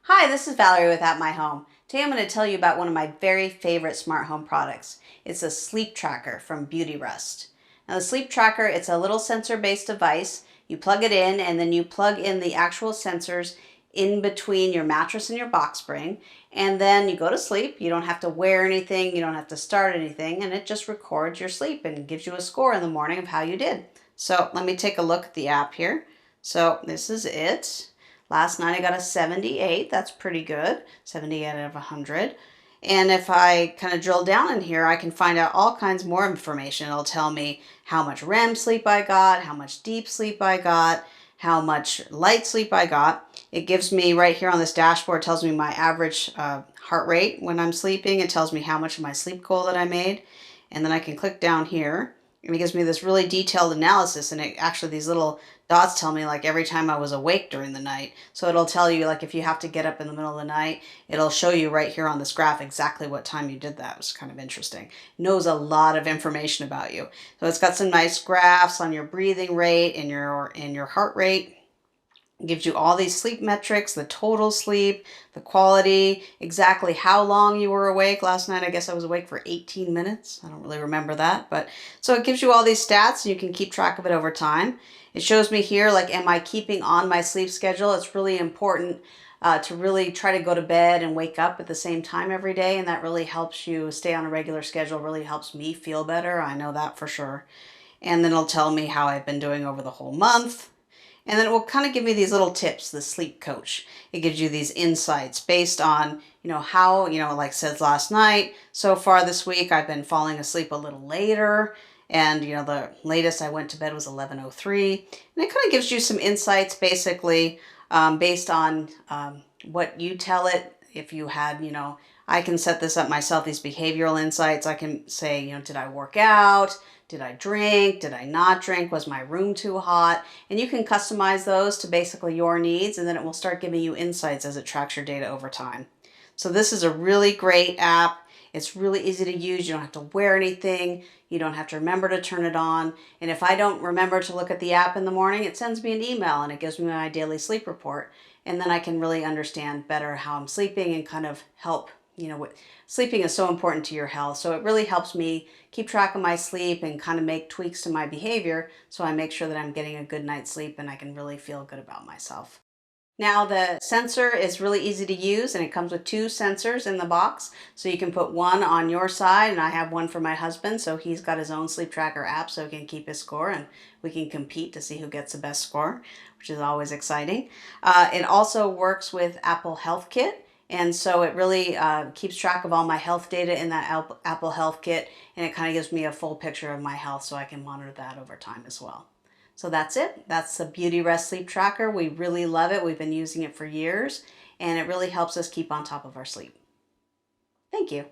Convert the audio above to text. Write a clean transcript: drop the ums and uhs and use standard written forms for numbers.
Hi, this is Valerie with At My Home. Today I'm going to tell you about one of my very favorite smart home products. It's a sleep tracker from Beautyrest. Now the sleep tracker, it's a little sensor-based device. You plug it in and then you plug in the actual sensors in between your mattress and your box spring, and then you go to sleep. You don't have to wear anything, you don't have to start anything, and it just records your sleep and gives you a score in the morning of how you did. So let me take a look at the app here. So this is it. Last night I got a 78. That's pretty good. 78 out of 100. And if I kind of drill down in here, I can find out all kinds more information. It'll tell me how much REM sleep I got, how much deep sleep I got, how much light sleep I got. It gives me right here on this dashboard, tells me my average heart rate when I'm sleeping. It tells me how much of my sleep goal that I made. And then I can click down here and it gives me this really detailed analysis, and it actually, these little dots tell me like every time I was awake during the night. So it'll tell you like if you have to get up in the middle of the night, it'll show you right here on this graph exactly what time you did that. It was kind of interesting. It knows a lot of information about you. So it's got some nice graphs on your breathing rate and your heart rate. It gives you all these sleep metrics, the total sleep, the quality, exactly how long you were awake. Last night, I guess I was awake for 18 minutes. I don't really remember that, but so it gives you all these stats and you can keep track of it over time. It shows me here, like, am I keeping on my sleep schedule? It's really important to really try to go to bed and wake up at the same time every day, and that really helps you stay on a regular schedule, really helps me feel better. I know that for sure. And then it'll tell me how I've been doing over the whole month. And then it will kind of give me these little tips, the sleep coach. It gives you these insights based on, how, like it says last night, so far this week, I've been falling asleep a little later. And, the latest I went to bed was 11:03. And it kind of gives you some insights basically based on what you tell it. If you had, I can set this up myself, these behavioral insights. I can say, did I work out? Did I drink? Did I not drink? Was my room too hot? And you can customize those to basically your needs, and then it will start giving you insights as it tracks your data over time. So this is a really great app. It's really easy to use. You don't have to wear anything. You don't have to remember to turn it on. And if I don't remember to look at the app in the morning, it sends me an email and it gives me my daily sleep report. And then I can really understand better how I'm sleeping and kind of help. Sleeping is so important to your health. So it really helps me keep track of my sleep and kind of make tweaks to my behavior so I make sure that I'm getting a good night's sleep and I can really feel good about myself. Now the sensor is really easy to use, and it comes with two sensors in the box. So you can put one on your side, and I have one for my husband, so he's got his own sleep tracker app so he can keep his score, and we can compete to see who gets the best score, which is always exciting. It also works with Apple Health Kit. And so it really keeps track of all my health data in that Apple Health Kit, and it kind of gives me a full picture of my health so I can monitor that over time as well. So that's it. That's the Beautyrest Sleep Tracker. We really love it. We've been using it for years, and it really helps us keep on top of our sleep. Thank you.